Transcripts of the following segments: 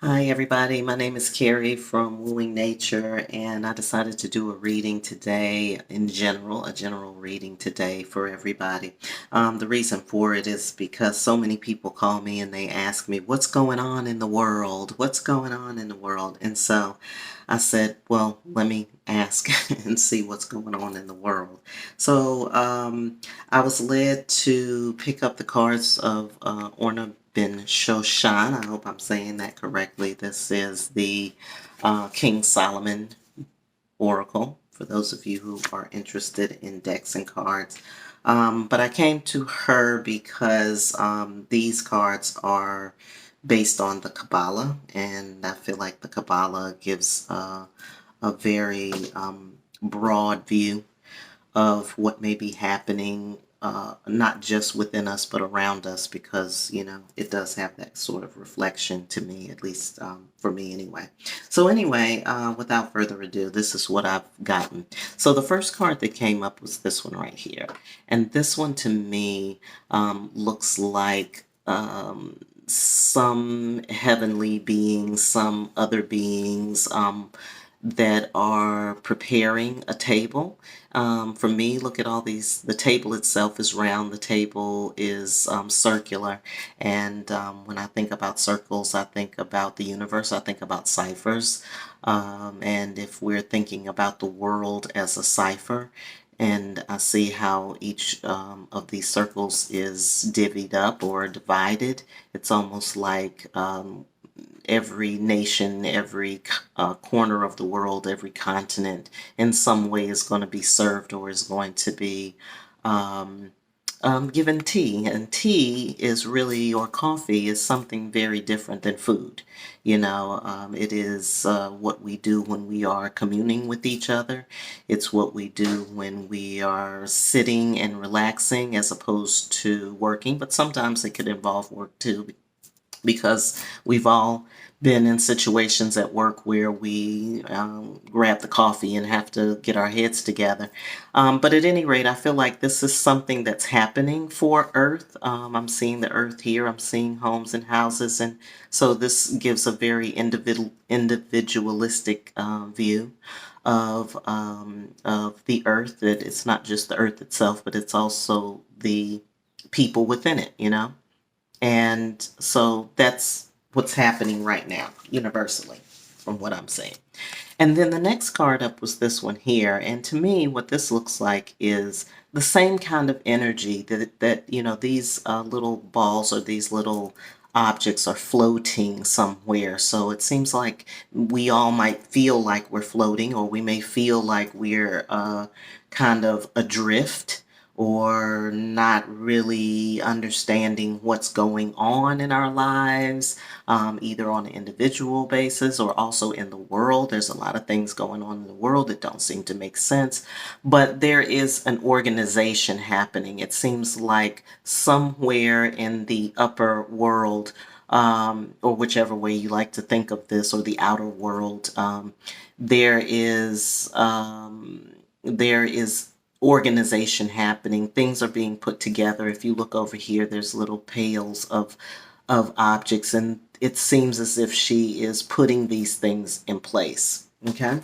Hi, everybody. My name is Carrie from Wooing Nature, and I decided to do a reading today in general, a general reading today for everybody. The reason for it is because so many people call me and they ask me, what's going on in the world? What's going on in the world? And so I said, well, let me ask and see what's going on in the world. So I was led to pick up the cards of Orna Ben-Shoshan. I hope I'm saying that correctly. This is the King Solomon Oracle, for those of you who are interested in decks and cards. But I came to her because these cards are based on the Kabbalah, and I feel like the Kabbalah gives a very broad view of what may be happening, not just within us, but around us, because, it does have that sort of reflection to me, at least for me anyway. So, anyway, without further ado, this is what I've gotten. So, the first card that came up was this one right here. And this one to me looks like some heavenly beings, some other beings that are preparing a table. For me, look at all these. The table itself is round. The table is circular. And when I think about circles, I think about the universe. I think about ciphers. And if we're thinking about the world as a cipher, and I see how each of these circles is divvied up or divided, it's almost like every nation, every corner of the world, every continent in some way is going to be served or is going to be um, given tea. And tea is really, or coffee is something very different than food. It is what we do when we are communing with each other. It's what we do when we are sitting and relaxing as opposed to working. But sometimes it could involve work too, because we've all been in situations at work where we grab the coffee and have to get our heads together. But at any rate, I feel like this is something that's happening for Earth. I'm seeing the Earth here. I'm seeing homes and houses. And so this gives a very individualistic view of the Earth, that it's not just the Earth itself, but it's also the people within it. And so that's what's happening right now, universally, from what I'm seeing. And then the next card up was this one here. And to me, what this looks like is the same kind of energy that these little balls or these little objects are floating somewhere. So it seems like we all might feel like we're floating, or we may feel like we're kind of adrift, or not really understanding what's going on in our lives, either on an individual basis or also in the world. There's a lot of things going on in the world that don't seem to make sense, but there is an organization happening. It seems like somewhere in the upper world, or whichever way you like to think of this, or the outer world, there is organization happening. Things are being put together. If you look over here, there's little pails of objects, and it seems as if she is putting these things in place. Okay.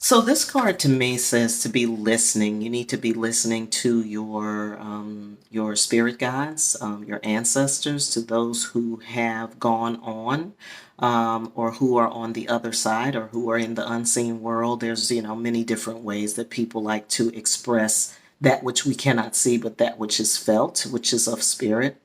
So this card to me says to be listening. You need to be listening to your spirit guides, your ancestors, to those who have gone on, or who are on the other side, or who are in the unseen world. There's many different ways that people like to express that which we cannot see, but that which is felt, which is of spirit.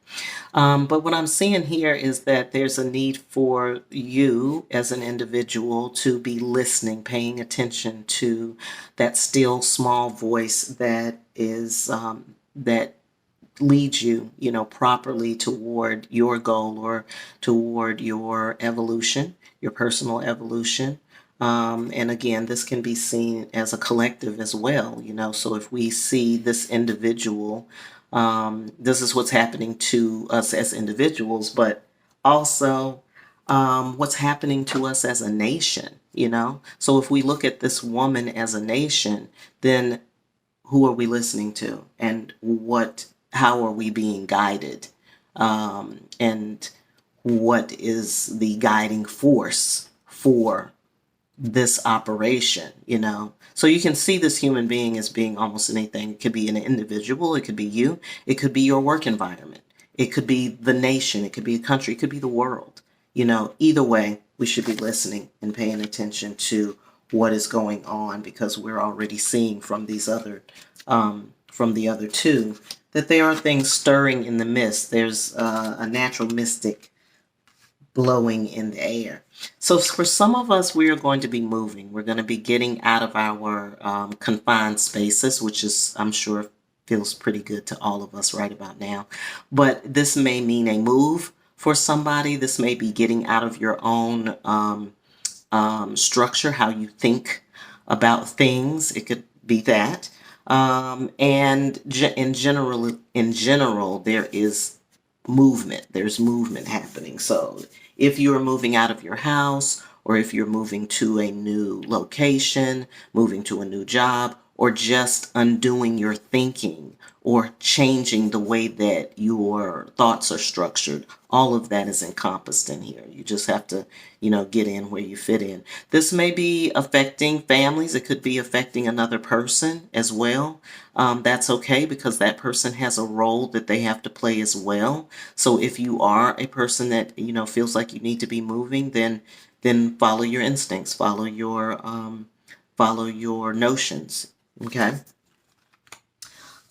But what I'm seeing here is that there's a need for you as an individual to be listening, paying attention to that still small voice that is that leads you, properly toward your goal, or toward your evolution, your personal evolution. And again, this can be seen as a collective as well. So if we see this individual, this is what's happening to us as individuals, but also what's happening to us as a nation. So if we look at this woman as a nation, then who are we listening to, and how are we being guided? And what is the guiding force for this operation, you know. So you can see this human being as being almost anything. It could be an individual, it could be you, it could be your work environment, it could be the nation, it could be a country, it could be the world. You know, either way, we should be listening and paying attention to what is going on, because we're already seeing from these other, from the other two, that there are things stirring in the mist. There's a natural mystic blowing in the air. So for some of us, we are going to be moving. We're going to be getting out of our confined spaces, which is, I'm sure, feels pretty good to all of us right about now. But this may mean a move for somebody. This may be getting out of your own structure, how you think about things. It could be that. And in general, there is movement. There's movement happening. So if you're moving out of your house, or if you're moving to a new location, moving to a new job, or just undoing your thinking or changing the way that your thoughts are structured, all of that is encompassed in here. You just have to, get in where you fit in. This may be affecting families. It could be affecting another person as well. That's okay, because that person has a role that they have to play as well. So if you are a person that, feels like you need to be moving, then follow your instincts, follow your notions. Okay.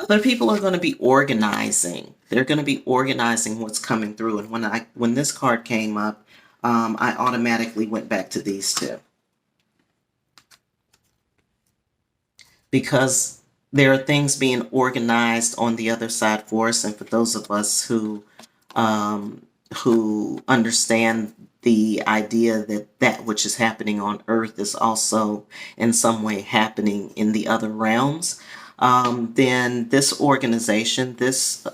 Other people are going to be organizing. They're going to be organizing what's coming through. And when this card came up, I automatically went back to these two, because there are things being organized on the other side for us. And for those of us who understand the idea that that which is happening on earth is also in some way happening in the other realms, then this organization, this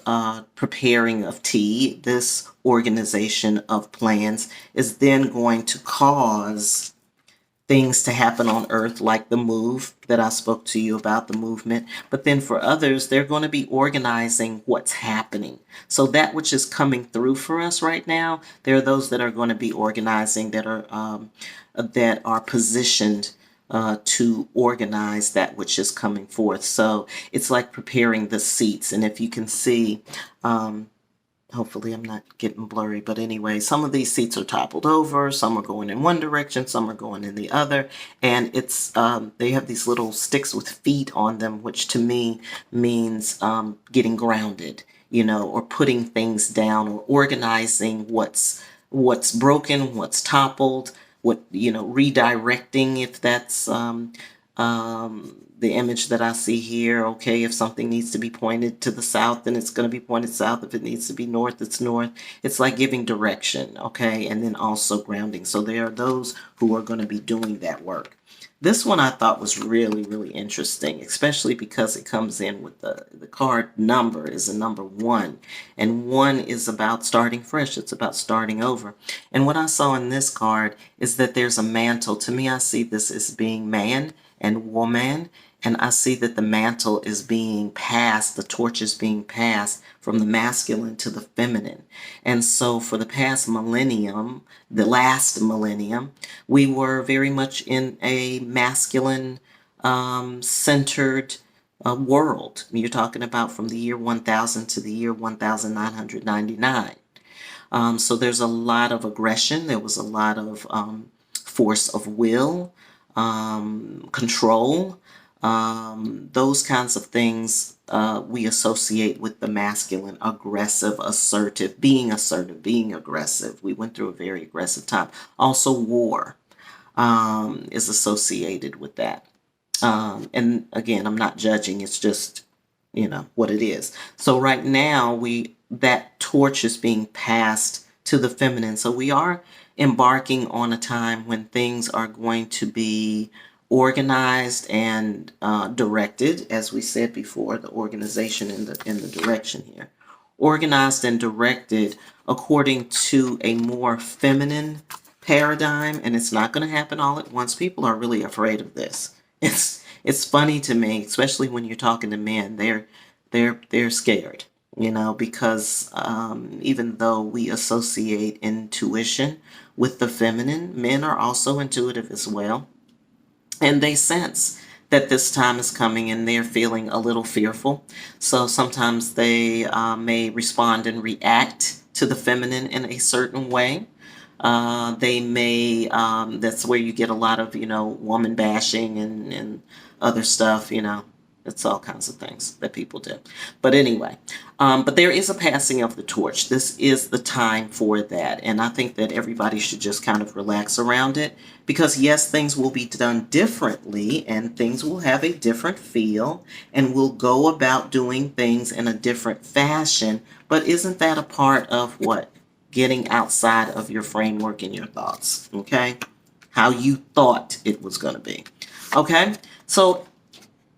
preparing of tea, this organization of plans is then going to cause things to happen on earth, like the move that I spoke to you about, the movement. But then for others, they're going to be organizing what's happening. So that which is coming through for us right now, there are those that are going to be organizing, that are positioned to organize that which is coming forth. So it's like preparing the seats. And if you can see, hopefully I'm not getting blurry, but anyway, some of these seats are toppled over, some are going in one direction, some are going in the other, and it's they have these little sticks with feet on them, which to me means getting grounded, or putting things down, or organizing what's broken, what's toppled, redirecting, if that's the image that I see here. Okay, if something needs to be pointed to the south, then it's going to be pointed south. If it needs to be north, it's north. It's like giving direction, okay, and then also grounding. So there are those who are going to be doing that work. This one I thought was really, really interesting, especially because it comes in with the card number is a number 1. And 1 is about starting fresh. It's about starting over. And what I saw in this card is that there's a mantle. To me, I see this as being man and woman. And I see that the mantle is being passed, the torch is being passed from the masculine to the feminine. And so for the past millennium, the last millennium, we were very much in a masculine centered world. You're talking about from the year 1000 to the year 1999. So there's a lot of aggression. There was a lot of force of will, control. Those kinds of things we associate with the masculine, aggressive, assertive, being aggressive. We went through a very aggressive time. Also, war is associated with that. And again, I'm not judging. It's just, what it is. So right now, that torch is being passed to the feminine. So we are embarking on a time when things are going to be organized and directed, as we said before, the organization and the direction here. Organized and directed according to a more feminine paradigm, and it's not going to happen all at once. People are really afraid of this. It's funny to me, especially when you're talking to men. They're scared. because even though we associate intuition with the feminine, men are also intuitive as well. And they sense that this time is coming and they're feeling a little fearful. So sometimes they may respond and react to the feminine in a certain way. They may, that's where you get a lot of, woman bashing and other stuff, It's all kinds of things that people do. But anyway, but there is a passing of the torch. This is the time for that. And I think that everybody should just kind of relax around it because, yes, things will be done differently and things will have a different feel and we'll go about doing things in a different fashion. But isn't that a part of what? Getting outside of your framework and your thoughts, okay? How you thought it was going to be, okay? So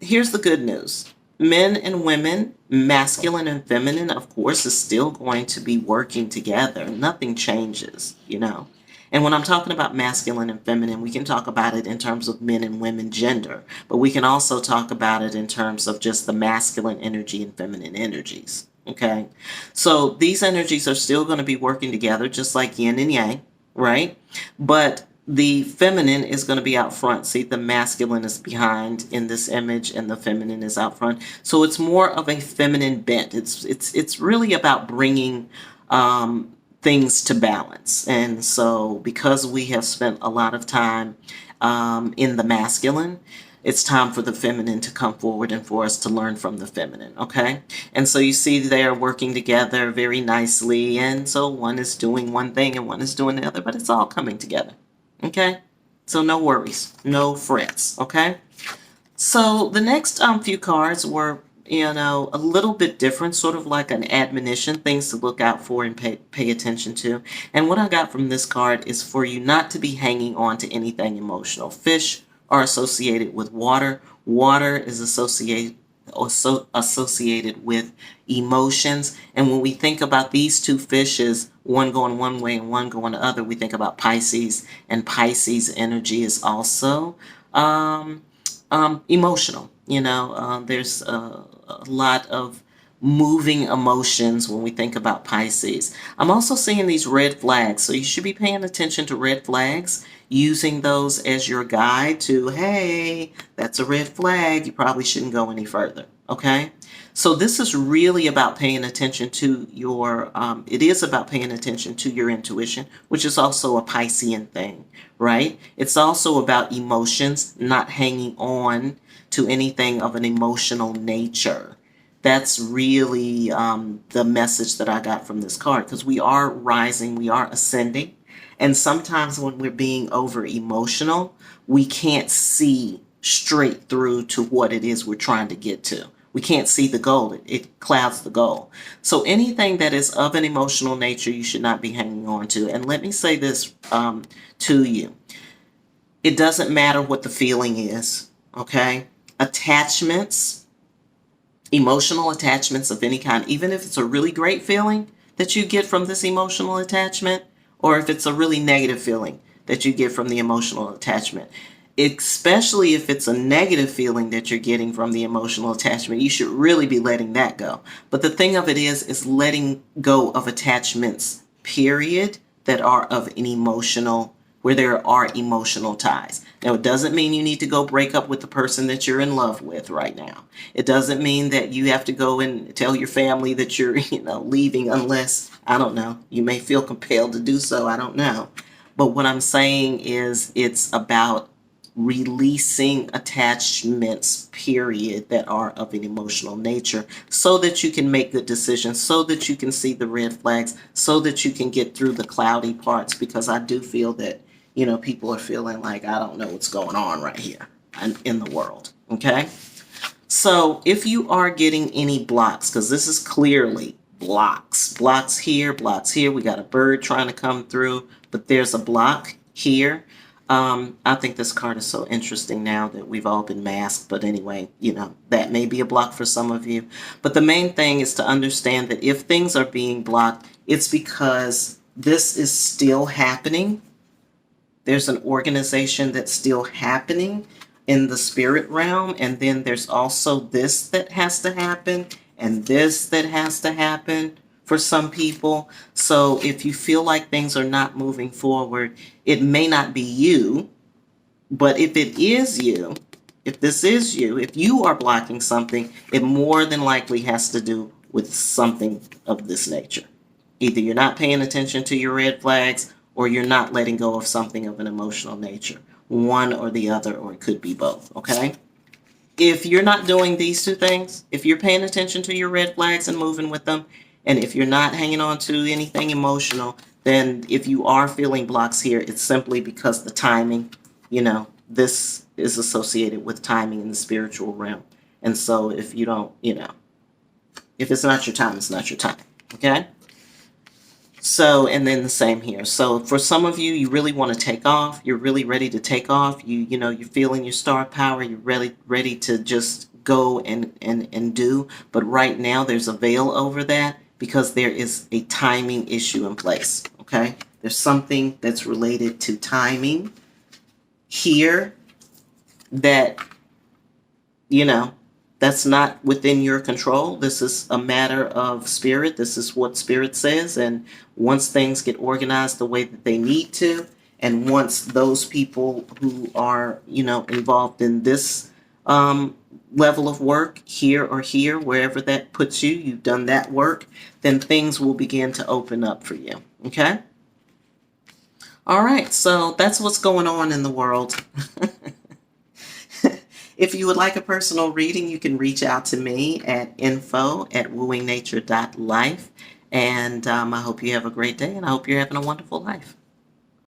here's the good news. Men and women, masculine and feminine, of course, is still going to be working together. Nothing changes. And when I'm talking about masculine and feminine, we can talk about it in terms of men and women gender, but we can also talk about it in terms of just the masculine energy and feminine energies. Okay. So these energies are still going to be working together, just like yin and yang, right? But the feminine is going to be out front. See, the masculine is behind in this image and the feminine is out front. So it's more of a feminine bent. It's really about bringing things to balance. And so because we have spent a lot of time in the masculine, it's time for the feminine to come forward and for us to learn from the feminine, okay? And so you see they're working together very nicely, and so one is doing one thing and one is doing the other, but it's all coming together, okay? So no worries, no frets, okay? So the next few cards were, a little bit different, sort of like an admonition, things to look out for and pay attention to. And what I got from this card is for you not to be hanging on to anything emotional. Fish are associated with water. Water is associated with emotions. And when we think about these two fishes, one going one way and one going the other, we think about Pisces, and Pisces energy is also emotional. There's a lot of moving emotions when we think about Pisces. I'm also seeing these red flags, so you should be paying attention to red flags, using those as your guide to, hey, that's a red flag, you probably shouldn't go any further, okay? So this is really about paying attention to it is about paying attention to your intuition, which is also a Piscean thing, right? It's also about emotions, not hanging on to anything of an emotional nature. That's really the message that I got from this card, because we are rising, we are ascending. And sometimes when we're being over emotional, we can't see straight through to what it is we're trying to get to. We can't see the goal. It clouds the goal. So anything that is of an emotional nature, you should not be hanging on to. And let me say this to you. It doesn't matter what the feeling is, okay? Attachments, emotional attachments of any kind, even if it's a really great feeling that you get from this emotional attachment, or if it's a really negative feeling that you get from the emotional attachment, especially if it's a negative feeling that you're getting from the emotional attachment, you should really be letting that go. But the thing of it is letting go of attachments, period, that are of an emotional, where there are emotional ties. Now, it doesn't mean you need to go break up with the person that you're in love with right now. It doesn't mean that you have to go and tell your family that you're, leaving, unless, I don't know, you may feel compelled to do so. I don't know. But what I'm saying is it's about releasing attachments, period, that are of an emotional nature, so that you can make good decisions, so that you can see the red flags, so that you can get through the cloudy parts, because I do feel that, people are feeling like, I don't know what's going on right here in the world, okay? So if you are getting any blocks, because this is clearly blocks here, we got a bird trying to come through, but there's a block here. I think this card is so interesting now that we've all been masked. But anyway, that may be a block for some of you. But the main thing is to understand that if things are being blocked, it's because this is still happening. There's an organization that's still happening in the spirit realm. And then there's also this that has to happen. and this that has to happen for some people. So if you feel like things are not moving forward, it may not be you, but if it is you, if this is you, if you are blocking something, it more than likely has to do with something of this nature. Either you're not paying attention to your red flags or you're not letting go of something of an emotional nature. One or the other, or it could be both, okay? If you're not doing these two things, if you're paying attention to your red flags and moving with them, and if you're not hanging on to anything emotional, then if you are feeling blocks here, it's simply because the timing, this is associated with timing in the spiritual realm. And so if you don't, if it's not your time, it's not your time. Okay? So, and then the same here. So for some of you, you really want to take off. You're really ready to take off. You're feeling your star power. You're ready to just go and do. But right now there's a veil over that because there is a timing issue in place. Okay? There's something that's related to timing here that, that's not within your control. This is a matter of spirit. This is what spirit says. And once things get organized the way that they need to, and once those people who are, involved in this level of work here or here, wherever that puts you, you've done that work, then things will begin to open up for you. Okay? All right. So that's what's going on in the world. If you would like a personal reading, you can reach out to me at info@wooingnature.life. And I hope you have a great day, and I hope you're having a wonderful life.